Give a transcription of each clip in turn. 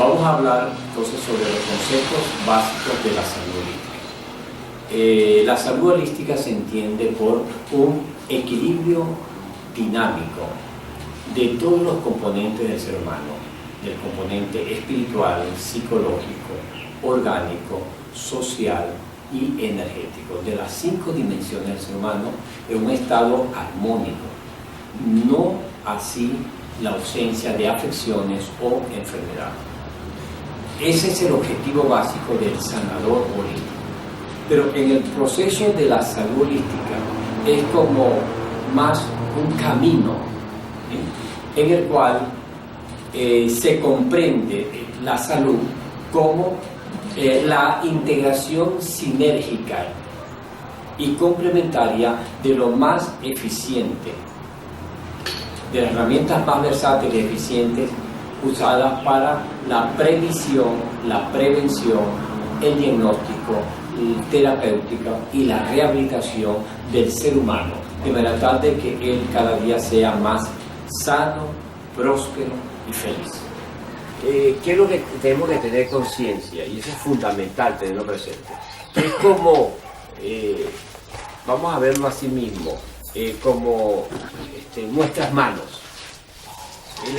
Vamos a hablar entonces sobre los conceptos básicos de la salud holística. La salud holística se entiende por un equilibrio dinámico de todos los componentes del ser humano, del componente espiritual, psicológico, orgánico, social y energético, de las 5 dimensiones del ser humano en un estado armónico, no así la ausencia de afecciones o enfermedades. Ese es el objetivo básico del sanador holístico. Pero en el proceso de la salud holística es como más un camino, ¿sí?, en el cual se comprende la salud como la integración sinérgica y complementaria de lo más eficiente, de las herramientas más versátiles y eficientes usadas para la previsión, la prevención, el diagnóstico, el terapéutico y la rehabilitación del ser humano, de manera tal de que él cada día sea más sano, próspero y feliz. ¿Qué es lo que tenemos que tener conciencia? Y eso es fundamental tenerlo presente. Es como, vamos a verlo así mismo, como nuestras manos.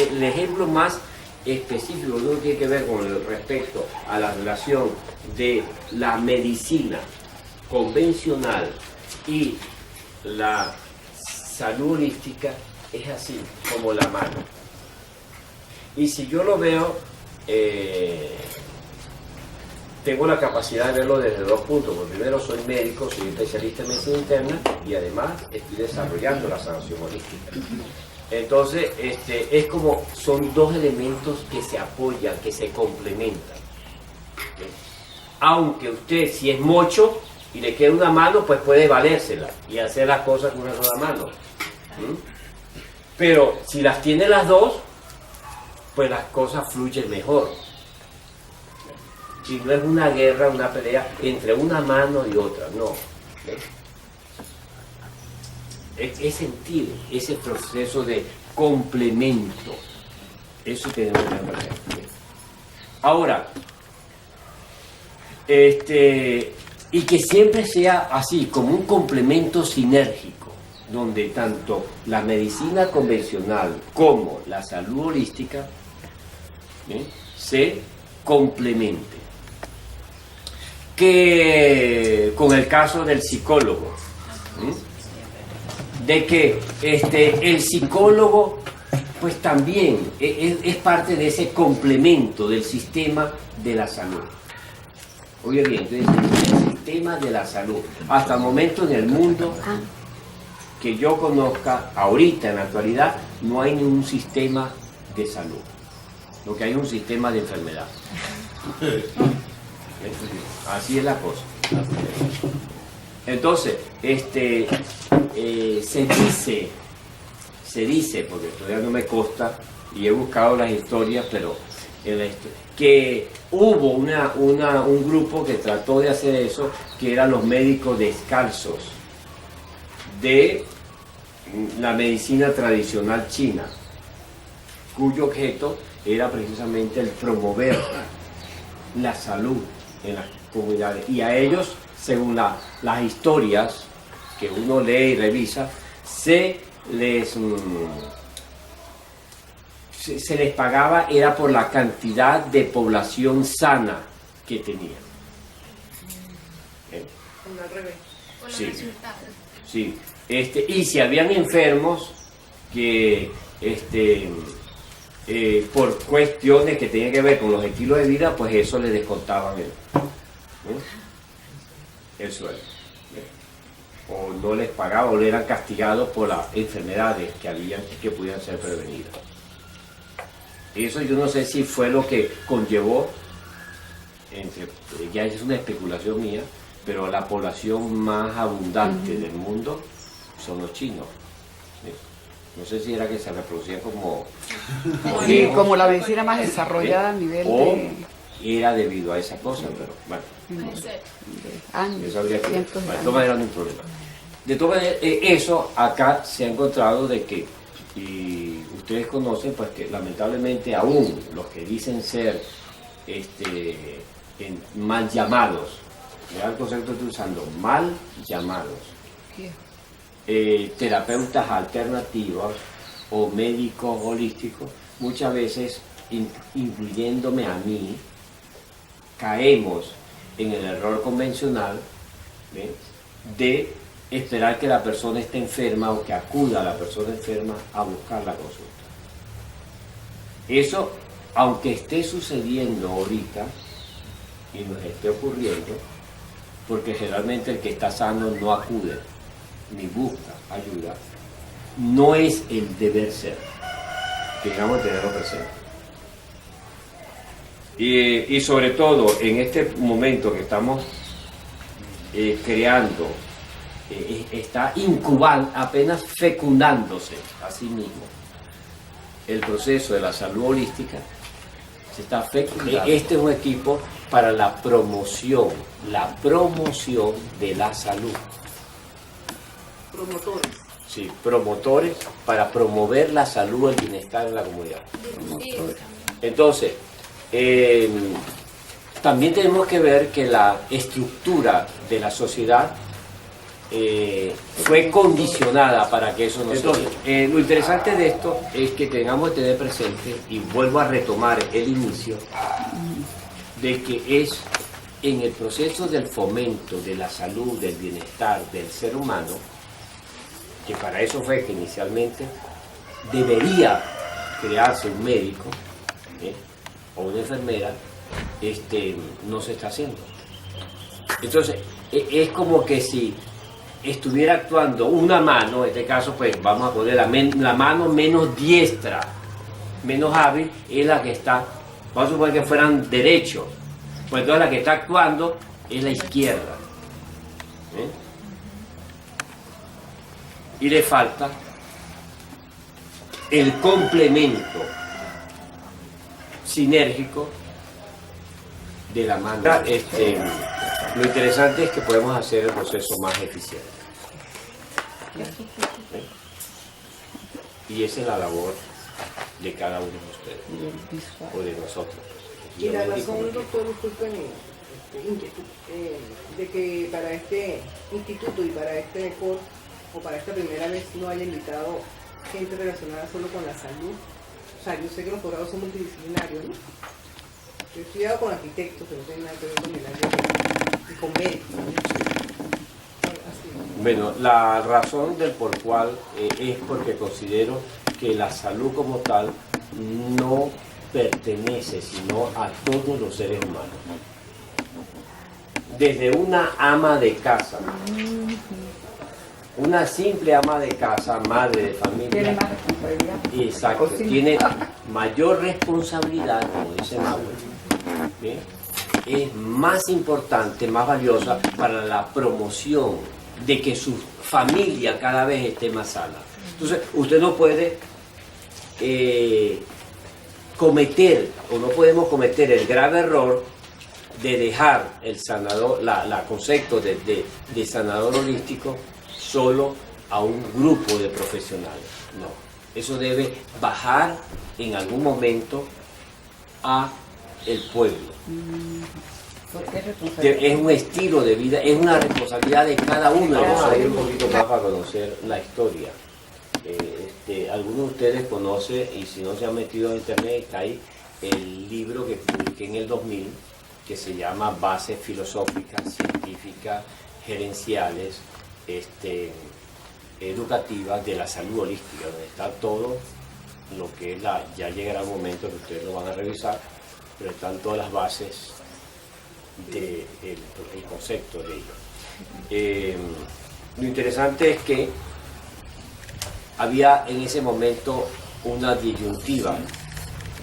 El ejemplo más específico no tiene que ver con el respecto a la relación de la medicina convencional y la salud holística, es así como la mano. Y si yo lo veo, tengo la capacidad de verlo desde 2 puntos. Porque primero, soy médico, soy especialista en medicina interna y además estoy desarrollando la sanación holística. Entonces, es como, son 2 elementos que se apoyan, que se complementan. ¿Okay? Aunque usted, si es mocho y le queda una mano, pues puede valérsela y hacer las cosas con una sola mano. Pero si las tiene las 2, pues las cosas fluyen mejor. Y no es una guerra, una pelea entre una mano y otra, no. Es sentir ese proceso de complemento. Eso tenemos que hacer. Ahora, y que siempre sea así, como un complemento sinérgico, donde tanto la medicina convencional como la salud holística se complementen. Que con el caso del psicólogo, de que el psicólogo pues también es parte de ese complemento del sistema de la salud. Oye bien, entonces, el sistema de la salud, hasta el momento en el mundo que yo conozca, ahorita en la actualidad, no hay ningún sistema de salud. Lo que hay es un sistema de enfermedad. Así es la cosa. Entonces, se dice, porque todavía no me consta, y he buscado las historias, pero que hubo un grupo que trató de hacer eso, que eran los médicos descalzos de la medicina tradicional china, cuyo objeto era precisamente el promover la salud en las comunidades. Y a ellos, según las historias que uno lee y revisa, se les pagaba, era por la cantidad de población sana que tenían. Al revés. Sí, sí. Y si habían enfermos que por cuestiones que tenían que ver con los estilos de vida, pues eso le descontaban el sueldo. O no les pagaban, o le eran castigados por las enfermedades que pudieran ser prevenidas. Eso yo no sé si fue lo que conllevó, ya es una especulación mía, pero la población más abundante del mundo son los chinos. No sé si era que se reproducían como como la medicina más desarrollada a nivel de... era debido a esa cosa, pero bueno, años, eso habría que ver. cientos de De años. todas maneras no hay problema. De todas maneras, eso acá se ha encontrado de que, y ustedes conocen, pues que lamentablemente aún los que dicen ser mal llamados. Vea el concepto que estoy usando, mal llamados. Terapeutas alternativos o médicos holísticos, muchas veces, incluyéndome a mí, caemos en el error convencional, ¿ve?, de esperar que la persona esté enferma o que acuda a la persona enferma a buscar la consulta. Eso, aunque esté sucediendo ahorita y nos esté ocurriendo, porque generalmente el que está sano no acude ni busca ayuda, no es el deber ser. Tengamos que tenerlo presente. Y sobre todo en este momento que estamos creando, está incubando, apenas fecundándose a sí mismo el proceso de la salud holística, se está fecundando. Este es un equipo para la promoción de la salud. Promotores. Sí, promotores para promover la salud y el bienestar en la comunidad. Entonces, también tenemos que ver que la estructura de la sociedad fue condicionada para que eso no se dé. Lo interesante de esto es que tengamos que tener presente, y vuelvo a retomar el inicio, de que es en el proceso del fomento de la salud, del bienestar del ser humano, que para eso fue que inicialmente debería crearse un médico o una enfermera, no se está haciendo. Entonces, es como que si estuviera actuando una mano, en este caso pues vamos a poner la mano menos diestra, menos hábil, es la que está, vamos a suponer que fueran derechos, pues entonces la que está actuando es la izquierda. Y le falta el complemento sinérgico de la mano. Lo interesante es que podemos hacer el proceso más eficiente. Y esa es la labor de cada uno de ustedes, o de nosotros. Y la razón, doctor, disculpen, inquietud, de que para este instituto y para este curso, o para esta primera vez, no haya invitado gente relacionada solo con la salud. O sea, yo sé que los posgrados son multidisciplinarios, ¿no? Yo he estudiado con arquitectos, pero no tienen nada que ver con el área y con médicos. Bueno, la razón del por cual es porque considero que la salud como tal no pertenece sino a todos los seres humanos. Desde una ama de casa, una simple ama de casa, madre de familia, Tiene más responsabilidad. exacto, tiene mayor responsabilidad, como dice Mauro, ¿bien? Es más importante, más valiosa para la promoción de que su familia cada vez esté más sana. Entonces, usted no puede cometer, o no podemos cometer el grave error de dejar el sanador, la concepto de sanador holístico solo a un grupo de profesionales. No, eso debe bajar en algún momento a el pueblo. Es un estilo de vida, es una responsabilidad de cada uno de nosotros. Un poquito más para conocer la historia. Algunos de ustedes conocen, y si no se han metido en internet, está ahí el libro que publiqué en el 2000, que se llama Bases Filosóficas, Científicas, Gerenciales, educativas de la salud holística, donde está todo lo que es ya llegará un momento que ustedes lo van a revisar, pero están todas las bases del concepto de ello. Lo interesante es que había en ese momento una disyuntiva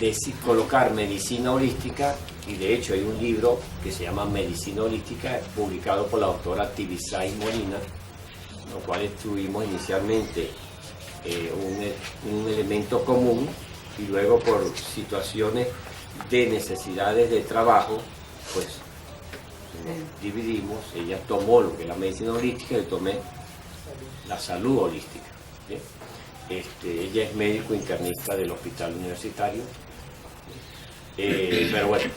de colocar medicina holística, y de hecho hay un libro que se llama Medicina Holística, publicado por la doctora Tibisay Molina, lo cual tuvimos inicialmente un elemento común, y luego por situaciones de necesidades de trabajo, pues nos dividimos. Ella tomó lo que es la medicina holística y yo tomé la salud holística. ¿Bien? Ella es médico internista del hospital universitario, pero bueno,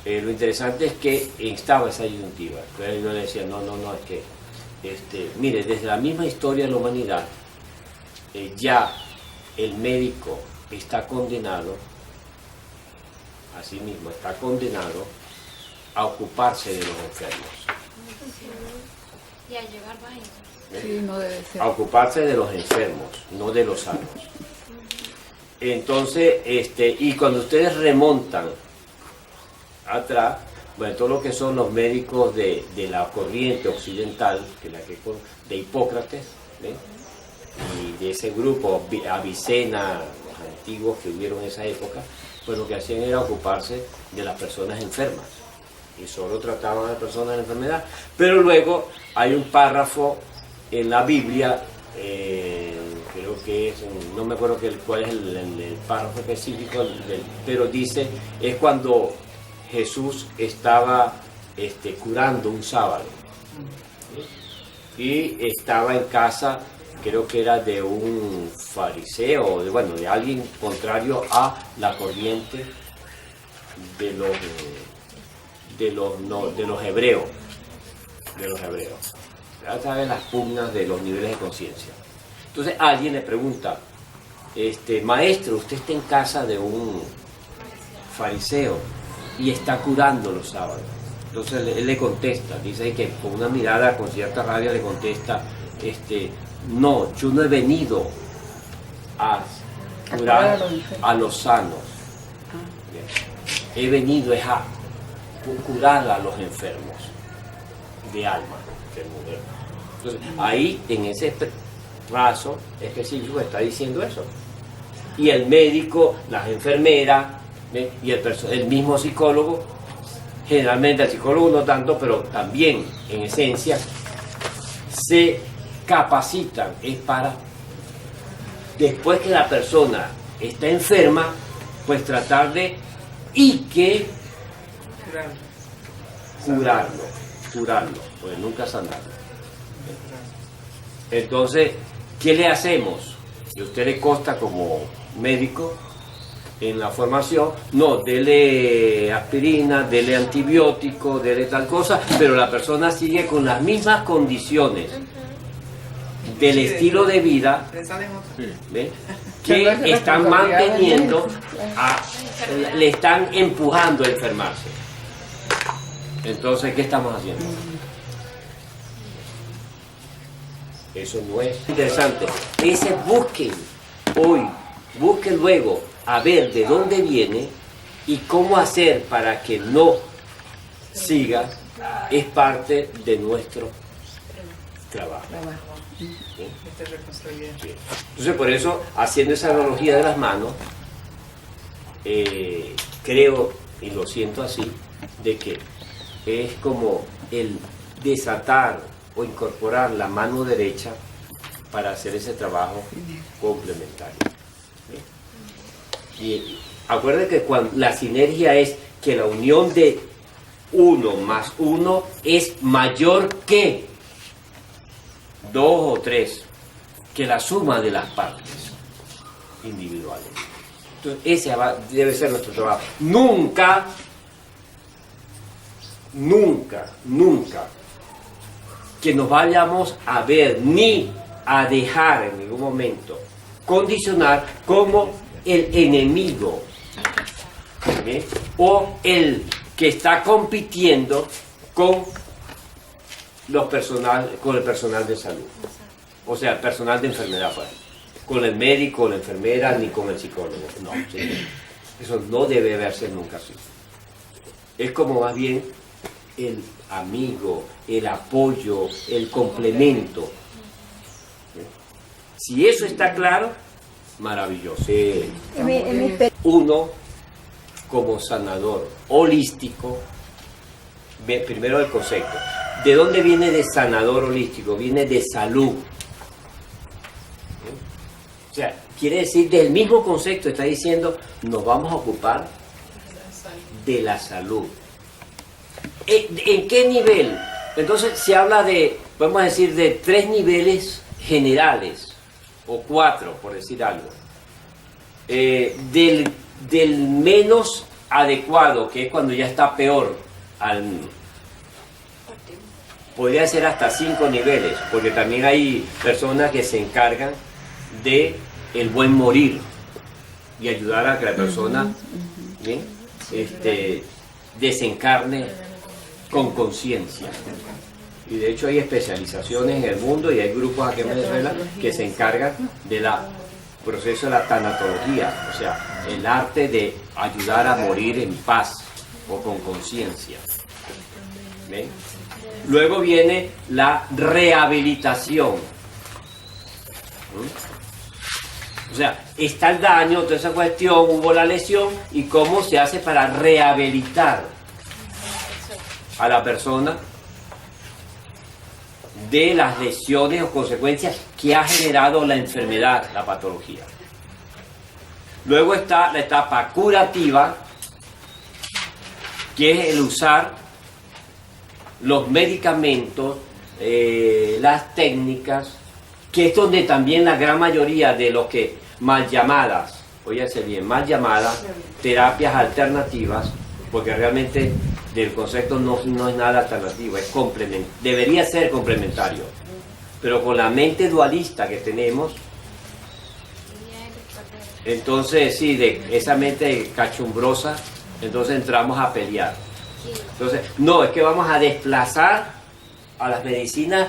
lo interesante es que estaba esa disyuntiva. Entonces yo le decía, no, es que, mire, desde la misma historia de la humanidad, ya el médico está condenado, así mismo, está condenado a ocuparse de los enfermos. Y a llevar vainas. Sí, no debe ser. A ocuparse de los enfermos, no de los sanos. Entonces, y cuando ustedes remontan atrás, bueno, todo lo que son los médicos de la corriente occidental, de Hipócrates, ¿ven? Y de ese grupo, Avicena, los antiguos que hubieron en esa época, pues lo que hacían era ocuparse de las personas enfermas. Y solo trataban a las personas de enfermedad. Pero luego hay un párrafo en la Biblia, creo que es, no me acuerdo cuál es el párrafo específico, pero dice, es cuando Jesús estaba curando un sábado. Y estaba en casa, creo que era de un fariseo, de alguien contrario a la corriente de los hebreos. A través de las pugnas de los niveles de conciencia. Entonces alguien le pregunta, maestro, usted está en casa de un fariseo y está curando los sábados. Entonces él le contesta, dice que con una mirada con cierta rabia le contesta, no, yo no he venido a curar a los sanos. He venido a curar a los enfermos de alma. Entonces, ahí, en ese trazo específico, está diciendo eso. Y el médico, las enfermeras, y el mismo psicólogo, generalmente el psicólogo no tanto, pero también, en esencia, se capacitan, es para, después que la persona está enferma, pues tratar de, y que curarlo, pues nunca sanarlo. Entonces, ¿qué le hacemos? Y a usted le consta como médico en la formación, no, dele aspirina, dele antibiótico, dele tal cosa, pero la persona sigue con las mismas condiciones del estilo de vida, ¿ve? Que están manteniendo, le están empujando a enfermarse. Entonces, ¿qué estamos haciendo? Eso no es interesante. Ese busquen hoy, busquen luego a ver de dónde viene y cómo hacer para que no siga, es parte de nuestro trabajo. ¿Sí? Sí. Entonces, por eso, haciendo esa analogía de las manos, creo, y lo siento así, de que es como el desatar o incorporar la mano derecha para hacer ese trabajo complementario. ¿Sí? Y acuérdense que cuando la sinergia es que la unión de 1 más 1 es mayor que 2 o 3, que la suma de las partes individuales. Entonces ese debe ser nuestro trabajo. Nunca que nos vayamos a ver ni a dejar en ningún momento condicionar como el enemigo, ¿sí? O el que está compitiendo con con el personal de salud, o sea, el personal de enfermedad, pues, con el médico, la enfermera, ni con el psicólogo. No, ¿sí? Eso no debe verse nunca así. Es como más bien el amigo, el apoyo, el complemento. Si eso está claro, maravilloso. Uno, como sanador holístico, ve primero el concepto. ¿De dónde viene de sanador holístico? Viene de salud. O sea, quiere decir, del mismo concepto está diciendo, nos vamos a ocupar de la salud. ¿En qué nivel? Entonces se habla de, podemos decir, de 3 niveles generales, o 4, por decir algo. Del menos adecuado, que es cuando ya está peor, podría ser hasta 5 niveles, porque también hay personas que se encargan de el buen morir y ayudar a que la persona ¿bien? Desencarne con conciencia. Y de hecho hay especializaciones en el mundo y hay grupos aquí en Venezuela que se encargan del proceso de la tanatología, o sea, el arte de ayudar a morir en paz o con conciencia. ¿Ven? Luego viene la rehabilitación. O sea, está el daño, toda esa cuestión, hubo la lesión, y cómo se hace para rehabilitar a la persona de las lesiones o consecuencias que ha generado la enfermedad, la patología. Luego está la etapa curativa, que es el usar los medicamentos, las técnicas, que es donde también la gran mayoría de los que mal llamadas, óyase bien, mal llamadas terapias alternativas, porque realmente del concepto no es nada alternativo, es debería ser complementario, pero con la mente dualista que tenemos, entonces sí, de esa mente cachumbrosa, entonces entramos a pelear. Entonces, no, es que vamos a desplazar a las medicinas,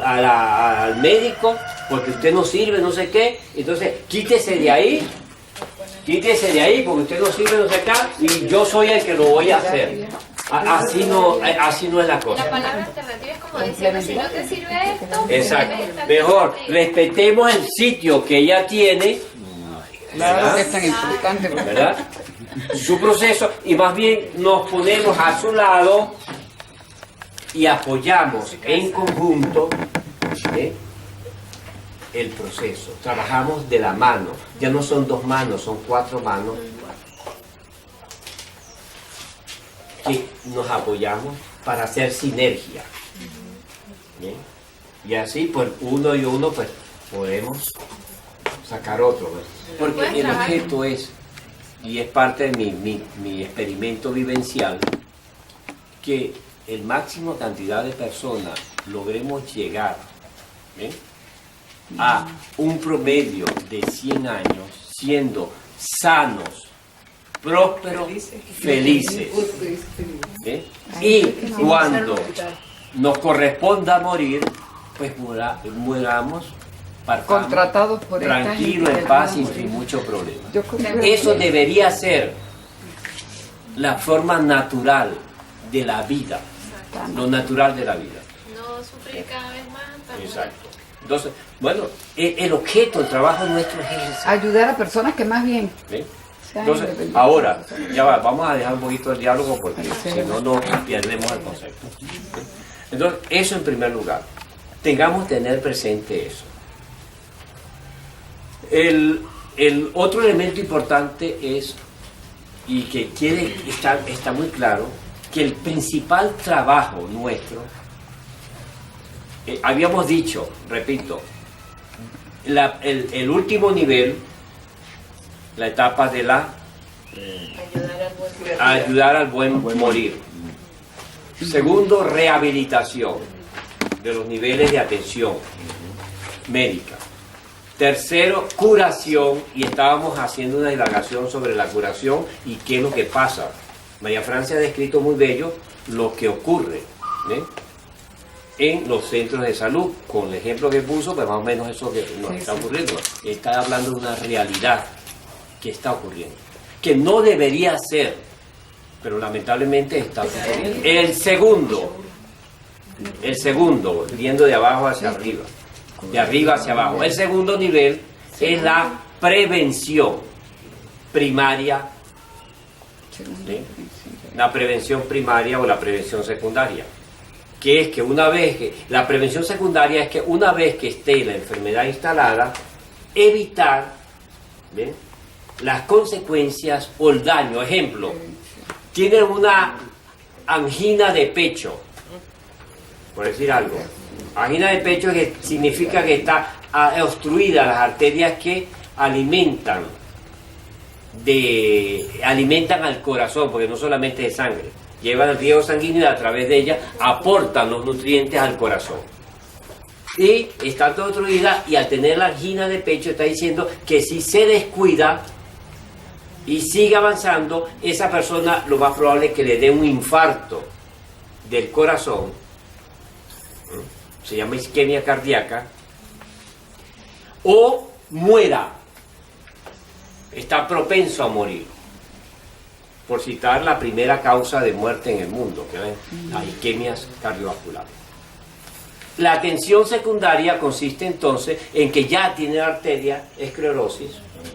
al médico, porque usted no sirve, no sé qué, entonces quítese de ahí, porque usted no sirve, no sé qué, y yo soy el que lo voy a hacer. Así no es la cosa. La palabra alternativa es como diciendo, si no te sirve esto, exacto. Mejor, respetemos el sitio que ella tiene, Claro que es tan importante. ¿verdad? Su proceso, y más bien nos ponemos a su lado y apoyamos en conjunto el proceso. Trabajamos de la mano, ya no son 2 manos, son 4 manos que nos apoyamos para hacer sinergia. ¿Bien? Y así, pues uno y uno, pues podemos sacar otro, ¿verdad? Porque el objeto es, y es parte de mi experimento vivencial, que el máximo cantidad de personas logremos llegar a un promedio de 100 años siendo sanos, prósperos, felices. Y cuando nos corresponda morir, pues muramos Contratados por tranquilo, en paz y sin mucho problema. Eso debería ser la forma natural de la vida, lo natural de la vida. no sufrir cada vez más. Exacto. Entonces, bueno, el objeto, el trabajo nuestro es ese. Ayudar a personas que más bien. ¿Sí? sean Entonces, independientes. ahora, ya va, vamos a dejar un poquito el diálogo porque si no, no perdemos el concepto. Entonces, eso en primer lugar. Tener presente eso. El otro elemento importante es, y que está muy claro, que el principal trabajo nuestro, habíamos dicho, repito, el último nivel, la etapa de ayudar al buen morir. Segundo, rehabilitación de los niveles de atención médica. Tercero, curación, y estábamos haciendo una divagación sobre la curación y qué es lo que pasa. María Francia ha descrito muy bello lo que ocurre en los centros de salud. Con el ejemplo que puso, pues más o menos eso que nos está ocurriendo. Está hablando de una realidad que está ocurriendo, que no debería ser, pero lamentablemente está ocurriendo. El segundo, viendo de abajo hacia arriba. De arriba hacia abajo. El segundo nivel es la prevención primaria, ¿sí? La prevención primaria o la prevención secundaria, que es que la prevención secundaria es que una vez que esté la enfermedad instalada, evitar las consecuencias o el daño. Ejemplo, tienen una angina de pecho, por decir algo. Angina de pecho que significa que está obstruida las arterias que alimentan alimentan al corazón, porque no solamente es sangre, llevan el riego sanguíneo y a través de ella aportan los nutrientes al corazón. Y está todo destruida, y al tener la angina de pecho está diciendo que si se descuida y sigue avanzando, esa persona lo más probable es que le dé un infarto del corazón, se llama isquemia cardíaca, o muera, está propenso a morir, por citar la primera causa de muerte en el mundo, que es las isquemias cardiovasculares. La atención secundaria consiste entonces en que ya tiene la arteria esclerosis,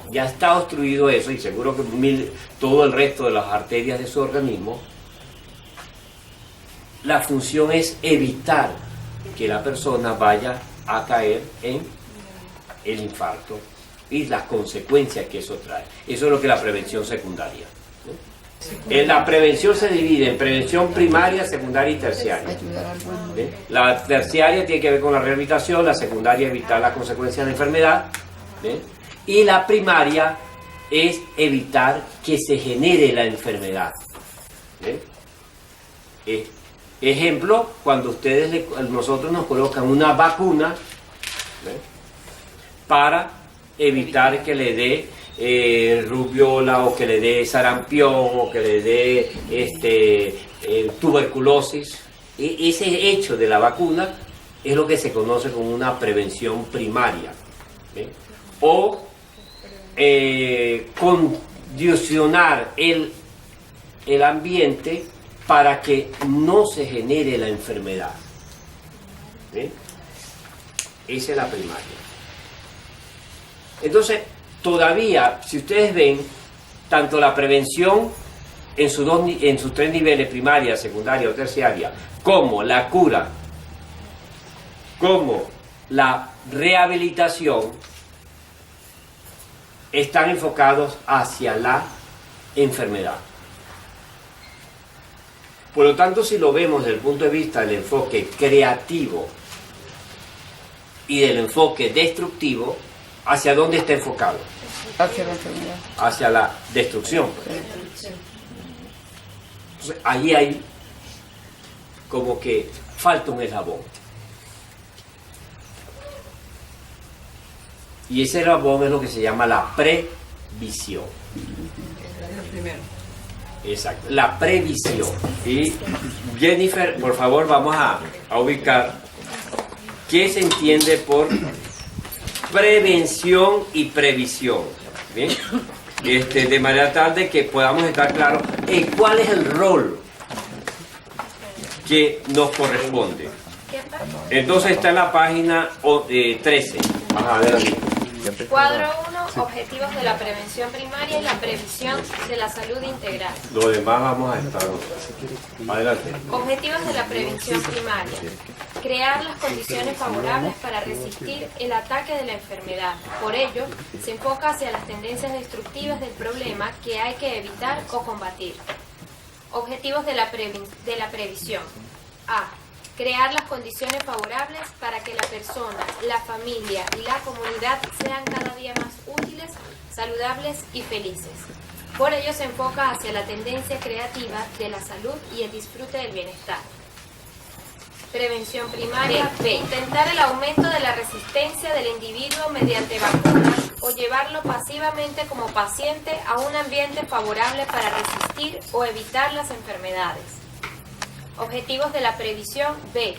ya está obstruido eso, y seguro que todo el resto de las arterias de su organismo. La función es evitar que la persona vaya a caer en el infarto y las consecuencias que eso trae. Eso es lo que es la prevención secundaria. La prevención se divide en prevención primaria, secundaria y terciaria. La terciaria tiene que ver con la rehabilitación, la secundaria evitar las consecuencias de la enfermedad, y la primaria es evitar que se genere la enfermedad. Ejemplo, cuando nosotros nos colocan una vacuna para evitar que le dé rubiola, o que le dé sarampión, o que le dé tuberculosis. Ese hecho de la vacuna es lo que se conoce como una prevención primaria. O condicionar el ambiente para que no se genere la enfermedad. Esa es la primaria. Entonces, todavía, si ustedes ven, tanto la prevención en sus tres niveles, primaria, secundaria o terciaria, como la cura, como la rehabilitación, están enfocados hacia la enfermedad. Por lo tanto, si lo vemos desde el punto de vista del enfoque creativo y del enfoque destructivo, ¿hacia dónde está enfocado? Hacia la enfermedad. Hacia la destrucción. Entonces, ahí hay como que falta un eslabón. Y ese eslabón es lo que se llama la previsión. Exacto, la previsión. Y Jennifer, por favor, vamos a ubicar qué se entiende por prevención y previsión. ¿Bien? De manera tal de que podamos estar claros en cuál es el rol que nos corresponde. Entonces está en la página 13. Ajá, adelante. Cuadro 1, objetivos de la prevención primaria y la previsión de la salud integral. Lo demás vamos a estar. Adelante. Objetivos de la prevención primaria. Crear las condiciones favorables para resistir el ataque de la enfermedad. Por ello, se enfoca hacia las tendencias destructivas del problema que hay que evitar o combatir. Objetivos de la previsión. A. Crear las condiciones favorables para que la persona, la familia y la comunidad sean cada día más útiles, saludables y felices. Por ello se enfoca hacia la tendencia creativa de la salud y el disfrute del bienestar. Prevención primaria. B. Intentar el aumento de la resistencia del individuo mediante vacunas o llevarlo pasivamente como paciente a un ambiente favorable para resistir o evitar las enfermedades. Objetivos de la previsión. B.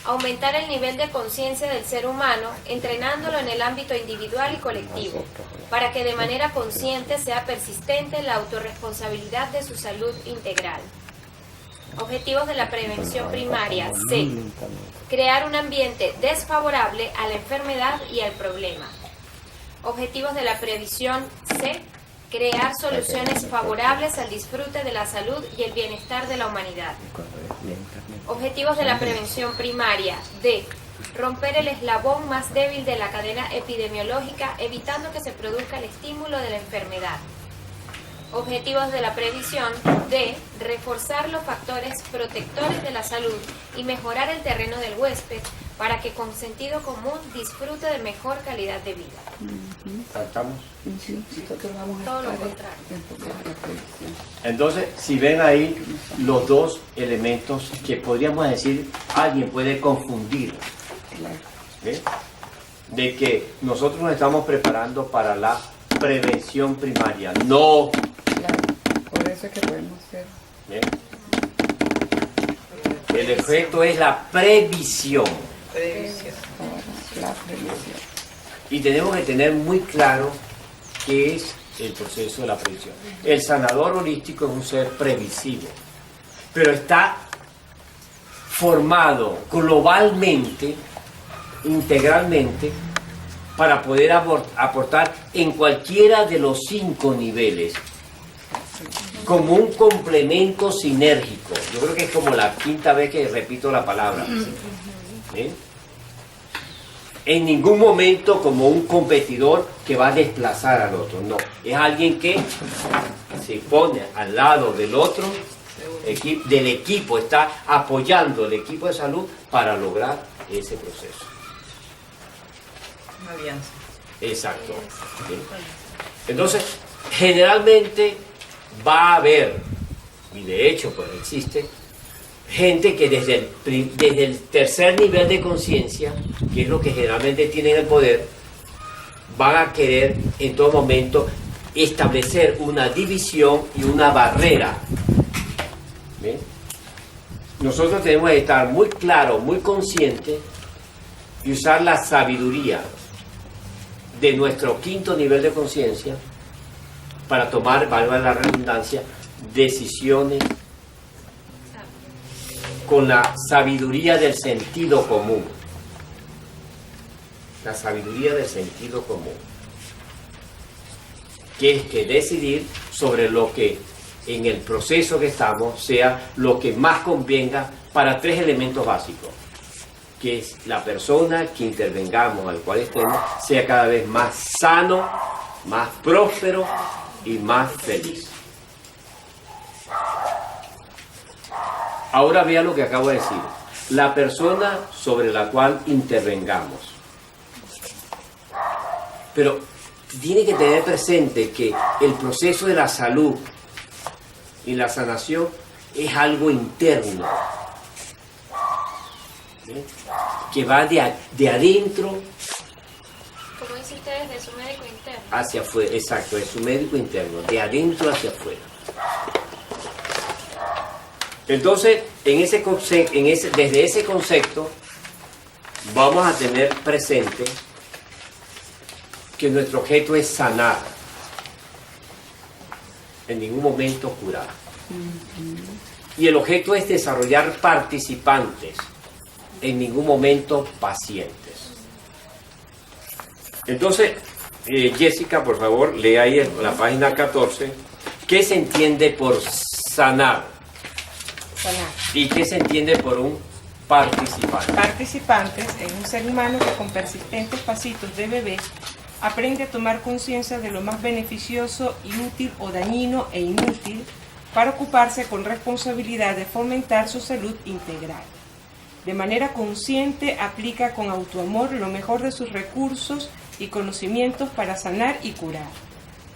Aumentar el nivel de conciencia del ser humano, entrenándolo en el ámbito individual y colectivo, para que de manera consciente sea persistente la autorresponsabilidad de su salud integral. Objetivos de la prevención primaria. C. Crear un ambiente desfavorable a la enfermedad y al problema. Objetivos de la previsión. C. Crear soluciones favorables al disfrute de la salud y el bienestar de la humanidad. Objetivos de la prevención primaria. D. Romper el eslabón más débil de la cadena epidemiológica, evitando que se produzca el estímulo de la enfermedad. Objetivos de la previsión. D. Reforzar los factores protectores de la salud y mejorar el terreno del huésped para que con sentido común disfrute de mejor calidad de vida. ¿Tratamos? Sí, nosotros vamos a Todo lo estar contrario. enfocados en la previsión. Entonces, si ven ahí los dos elementos que podríamos decir, alguien puede confundir, Claro. ¿ve? De que nosotros nos estamos preparando para la prevención primaria. No. Claro. Por eso es que podemos ser. ¿Ve? El efecto es la previsión. La previsión. Y tenemos que tener muy claro qué es el proceso de la previsión. El sanador holístico es un ser previsivo, pero está formado globalmente, integralmente, para poder aportar en cualquiera de los 5 niveles, como un complemento sinérgico. Yo creo que es como la 5ª vez que repito la palabra. ¿Sí? En ningún momento como un competidor que va a desplazar al otro, no. Es alguien que se pone al lado del otro, del equipo, está apoyando el equipo de salud para lograr ese proceso. Una alianza. Exacto. ¿Sí? Entonces, generalmente va a haber, y de hecho pues existe, gente que desde el tercer nivel de conciencia, que es lo que generalmente tienen el poder, van a querer en todo momento establecer una división y una barrera. ¿Ven? Nosotros tenemos que estar muy claros, muy conscientes y usar la sabiduría de nuestro 5º nivel de conciencia para tomar, valga la redundancia, decisiones con la sabiduría del sentido común. La sabiduría del sentido común. Que es que decidir sobre lo que en el proceso que estamos sea lo que más convenga para 3 elementos básicos. Que es la persona que intervengamos, al cual estemos, sea cada vez más sano, más próspero y más feliz. Ahora vea lo que acabo de decir. La persona sobre la cual intervengamos. Pero tiene que tener presente que el proceso de la salud y la sanación es algo interno. ¿Sí? Que va de adentro Como dice usted, de su médico interno. hacia afuera. Exacto, es su médico interno, de adentro hacia afuera. Entonces, desde ese concepto, vamos a tener presente que nuestro objeto es sanar, en ningún momento curar. Y el objeto es desarrollar participantes, en ningún momento pacientes. Entonces, Jessica, por favor, lee ahí en la página 14, ¿qué se entiende por sanar? Sanar. ¿Y qué se entiende por un participante? Participantes es un ser humano que con persistentes pasitos de bebé aprende a tomar conciencia de lo más beneficioso y útil o dañino e inútil para ocuparse con responsabilidad de fomentar su salud integral. De manera consciente aplica con autoamor lo mejor de sus recursos y conocimientos para sanar y curar.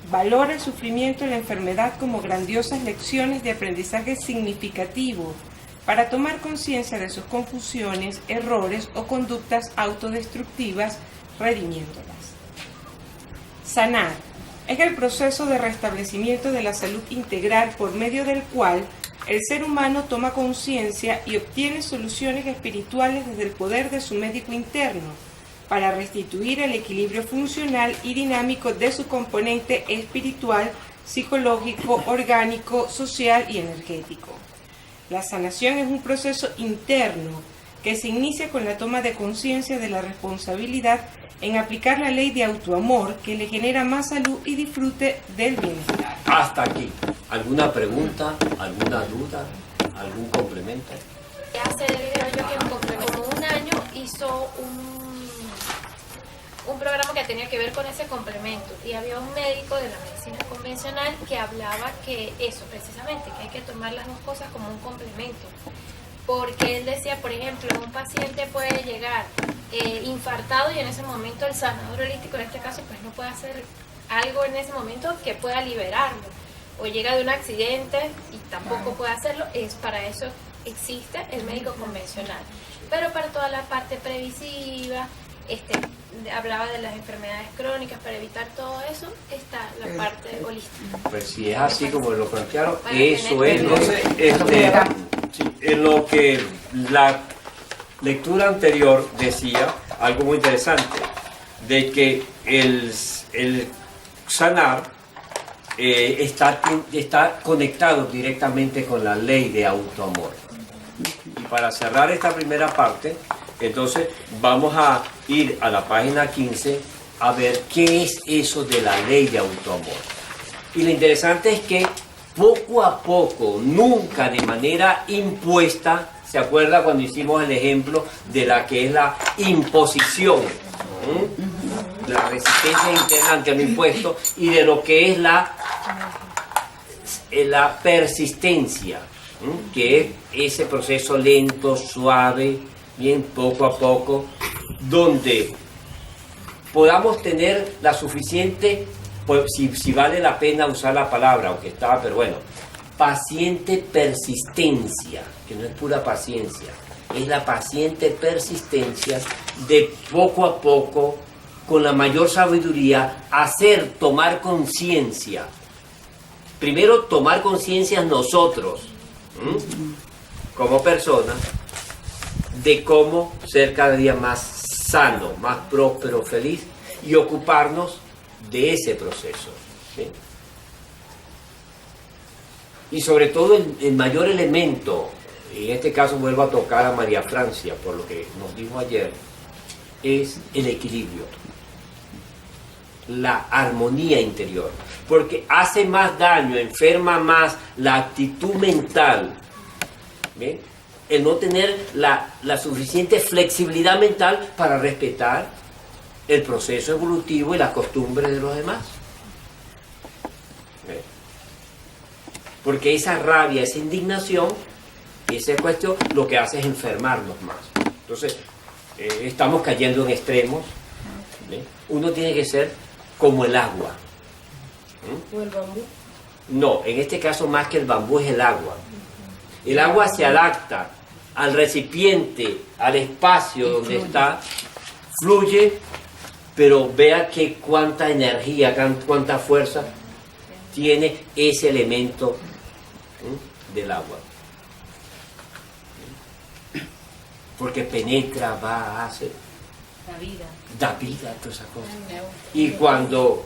Valora el sufrimiento y la enfermedad como grandiosas lecciones de aprendizaje significativo para tomar conciencia de sus confusiones, errores o conductas autodestructivas, redimiéndolas. Sanar es el proceso de restablecimiento de la salud integral por medio del cual el ser humano toma conciencia y obtiene soluciones espirituales desde el poder de su médico interno para restituir el equilibrio funcional y dinámico de su componente espiritual, psicológico, orgánico, social y energético. La sanación es un proceso interno que se inicia con la toma de conciencia de la responsabilidad en aplicar la ley de autoamor que le genera más salud y disfrute del bienestar. Hasta aquí. ¿Alguna pregunta? ¿Alguna duda? ¿Algún complemento? Hace, creo yo, que como un año hizo un programa que tenía que ver con ese complemento y había un médico de la medicina convencional que hablaba que eso precisamente, que hay que tomar las dos cosas como un complemento. porque él decía, por ejemplo, un paciente puede llegar infartado y en ese momento el sanador holístico, en este caso, pues no puede hacer algo en ese momento que pueda liberarlo, o llega de un accidente y tampoco puede hacerlo. Es para eso existe el médico convencional, pero para toda la parte previsiva, hablaba de las enfermedades crónicas, para evitar todo eso está la parte holística. Pues si es así como lo plantearon, Para eso tener- es. Entonces, sí, en lo que la lectura anterior decía algo muy interesante, de que el sanar está conectado directamente con la ley de autoamor. Y para cerrar esta primera parte, entonces vamos a ir a la página 15 a ver qué es eso de la ley de autoamor. Y lo interesante es que poco a poco, nunca de manera impuesta, ¿se acuerda cuando hicimos el ejemplo de la que es la imposición? La resistencia interna ante el impuesto, y de lo que es la persistencia, que es ese proceso lento, suave, bien poco a poco, donde podamos tener la suficiente, pues, si vale la pena usar la palabra, aunque estaba, pero bueno, paciente persistencia, que no es pura paciencia, es la paciente persistencia de poco a poco, con la mayor sabiduría, tomar conciencia. Primero, tomar conciencia nosotros, como personas, de cómo ser cada día más sano, más próspero, feliz, y ocuparnos de ese proceso, ¿sí? Y sobre todo el mayor elemento, en este caso vuelvo a tocar a María Francia, por lo que nos dijo ayer, es el equilibrio, la armonía interior, porque hace más daño, enferma más la actitud mental, ¿bien? El no tener la suficiente flexibilidad mental para respetar el proceso evolutivo y las costumbres de los demás. ¿Bien? Porque esa rabia, esa indignación, esa cuestión, lo que hace es enfermarnos más. Entonces, estamos cayendo en extremos. ¿Bien? Uno tiene que ser como el agua. ¿O el bambú? No, en este caso más que el bambú es el agua. El agua se adapta al recipiente, al espacio donde está, fluye, pero vea que cuánta energía, cuánta fuerza tiene ese elemento del agua. Porque penetra, va, hace, da vida a todas esas cosas. Y cuando,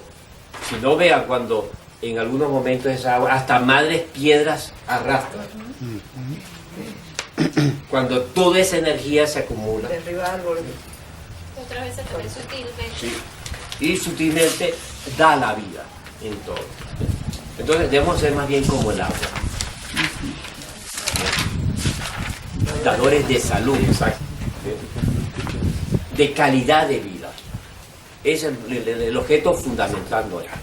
si no vean, cuando en algunos momentos esa agua, hasta madres piedras arrastran. Cuando toda esa energía se acumula. Derriba árboles. Otras veces también sutilmente. Sí. Y sutilmente da la vida en todo. Entonces debemos ser más bien como el agua. Dadores de salud, de calidad de vida. Es el objeto fundamental nuestro.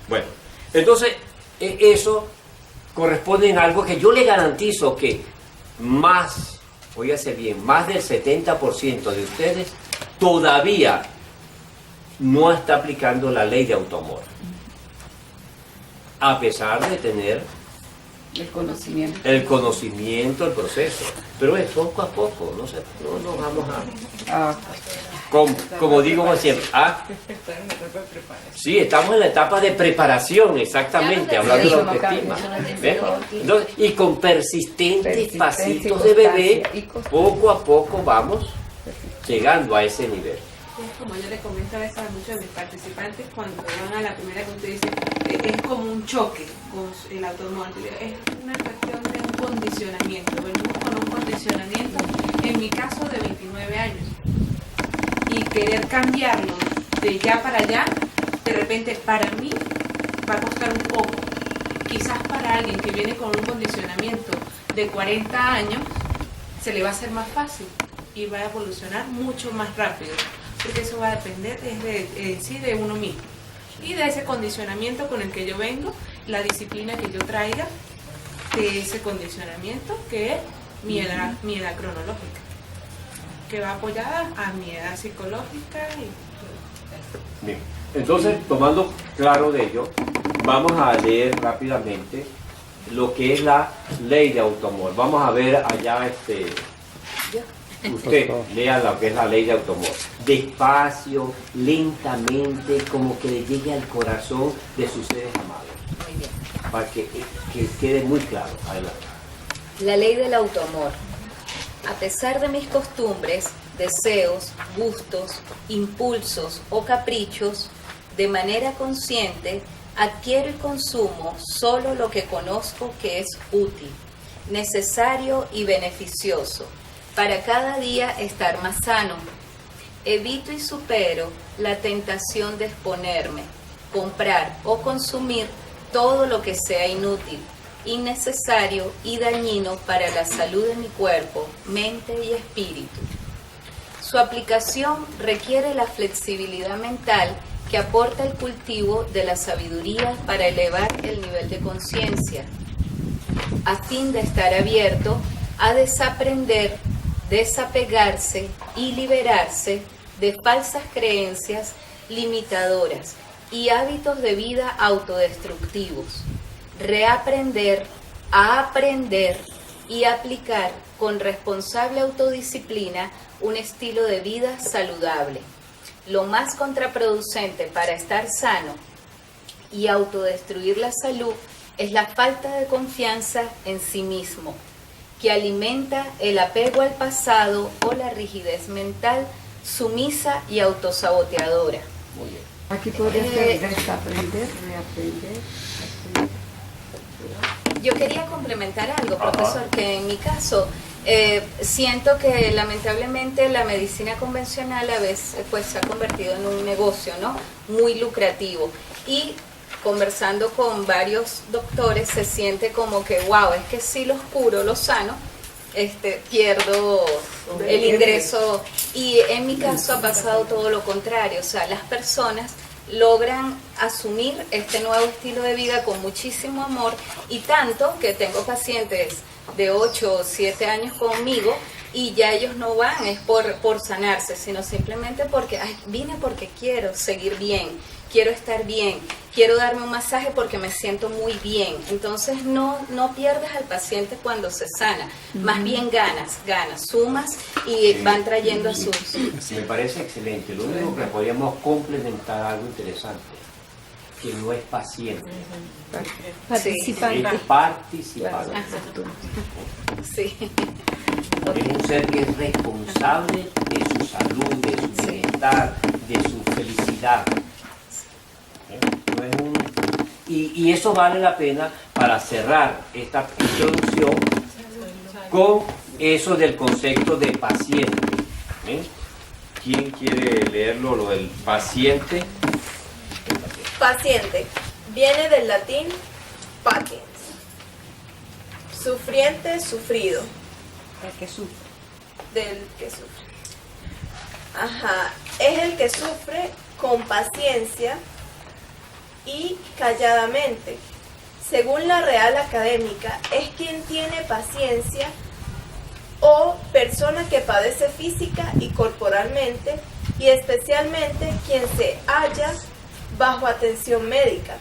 Bueno, entonces eso corresponde en algo que yo le garantizo que más, óigase bien, más del 70% de ustedes todavía no está aplicando la ley de autoamor, a pesar de tener El conocimiento. el conocimiento, el proceso, pero es poco a poco, no nos vamos a... Como digo siempre, sí, estamos en la etapa de preparación, exactamente, hablando de la autoestima. ¿Ves? Entonces, y con persistentes pasitos de bebé, poco a poco vamos llegando a ese nivel. Es como yo le comento a veces a muchos de mis participantes cuando van a la primera que usted dice, es como un choque con el autoamor. Es una cuestión de un condicionamiento. Venimos con un condicionamiento, en mi caso, de 29 años. Y querer cambiarlo de ya para allá, de repente para mí va a costar un poco. Quizás para alguien que viene con un condicionamiento de 40 años, se le va a hacer más fácil y va a evolucionar mucho más rápido, porque eso va a depender de uno mismo y de ese condicionamiento con el que yo vengo, la disciplina que yo traiga de ese condicionamiento que es mi edad cronológica, que va apoyada a mi edad psicológica. Bien. Entonces, tomando claro de ello, vamos a leer rápidamente lo que es la ley de automor. Vamos a ver allá, usted lea lo que es la ley de automor. Despacio, lentamente, como que le llegue al corazón de sus seres amados. Muy bien. Para que quede muy claro. Adelante. La ley del autoamor. A pesar de mis costumbres, deseos, gustos, impulsos o caprichos, de manera consciente, adquiero y consumo solo lo que conozco que es útil, necesario y beneficioso, para cada día estar más sano. Evito y supero la tentación de exponerme, comprar o consumir todo lo que sea inútil, innecesario y dañino para la salud de mi cuerpo, mente y espíritu. Su aplicación requiere la flexibilidad mental que aporta el cultivo de la sabiduría para elevar el nivel de conciencia, a fin de estar abierto a desaprender, desapegarse y liberarse de falsas creencias limitadoras y hábitos de vida autodestructivos. Reaprender a aprender y aplicar con responsable autodisciplina un estilo de vida saludable. Lo más contraproducente para estar sano y autodestruir la salud es la falta de confianza en sí mismo, que alimenta el apego al pasado o la rigidez mental sumisa y autosaboteadora. Muy bien. Aquí podría ser desaprender, reaprender. Yo quería complementar algo, profesor, que en mi caso siento que lamentablemente la medicina convencional a veces pues se ha convertido en un negocio, ¿no? Muy lucrativo, y conversando con varios doctores se siente como que wow, es que si los curo, los sano, pierdo el ingreso, y en mi caso ha pasado todo lo contrario. O sea, las personas logran asumir este nuevo estilo de vida con muchísimo amor, y tanto que tengo pacientes de 8 o 7 años conmigo y ya ellos no van es por sanarse, sino simplemente porque vine porque quiero seguir bien, quiero estar bien, quiero darme un masaje porque me siento muy bien. Entonces no pierdes al paciente cuando se sana, más bien ganas, sumas y van trayendo a sus... Me parece excelente. Lo único que podríamos complementar algo interesante, que no es paciente, Participante. es participante. Sí. Es un ser que es responsable de su salud, de su bienestar, de su felicidad. No es y eso vale la pena para cerrar esta introducción con eso del concepto de paciente. ¿Quién quiere leerlo, lo del paciente? Paciente viene del latín patiens, sufriente, sufrido. El que sufre. Del que sufre. Ajá, es el que sufre con paciencia y calladamente. Según la Real Académica, es quien tiene paciencia o persona que padece física y corporalmente, y especialmente quien se halla bajo atención médica.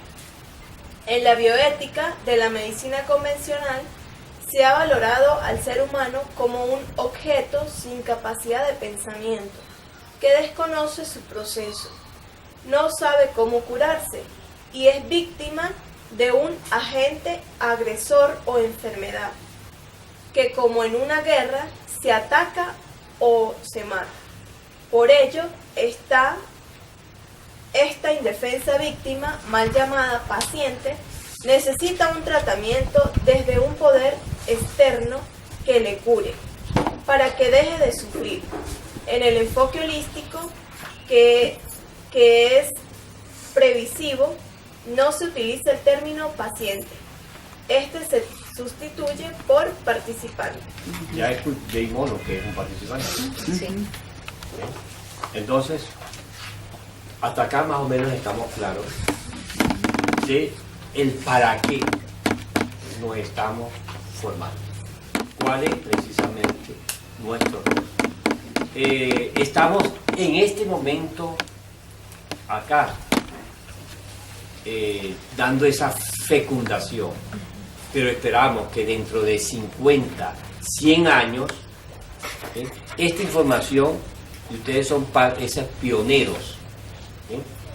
En la bioética de la medicina convencional se ha valorado al ser humano como un objeto sin capacidad de pensamiento, que desconoce su proceso, no sabe cómo curarse y es víctima de un agente agresor o enfermedad, que como en una guerra se ataca o se mata. Por ello, esta indefensa víctima, mal llamada paciente, necesita un tratamiento desde un poder externo que le cure, para que deje de sufrir. En el enfoque holístico, que es previsivo, no se utiliza el término paciente. Este se sustituye por participante. Ya es Jay Mono, que es un participante. Sí. Entonces, hasta acá más o menos estamos claros de el para qué nos estamos formal. ¿Cuál es precisamente nuestro rol? Estamos en este momento acá dando esa fecundación, pero esperamos que dentro de 50, 100 años esta información, y ustedes son esos pioneros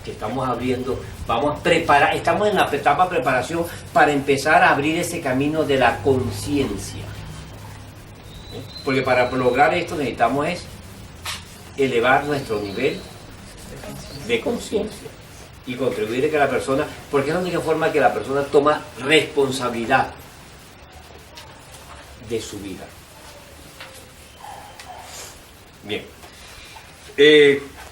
que estamos abriendo, vamos a preparar, estamos en la etapa de preparación para empezar a abrir ese camino de la conciencia, porque para lograr esto necesitamos elevar nuestro nivel de conciencia y contribuir a que la persona, porque es la única forma que la persona toma responsabilidad de su vida. Bien,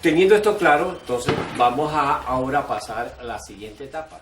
teniendo esto claro, entonces vamos a ahora pasar a la siguiente etapa.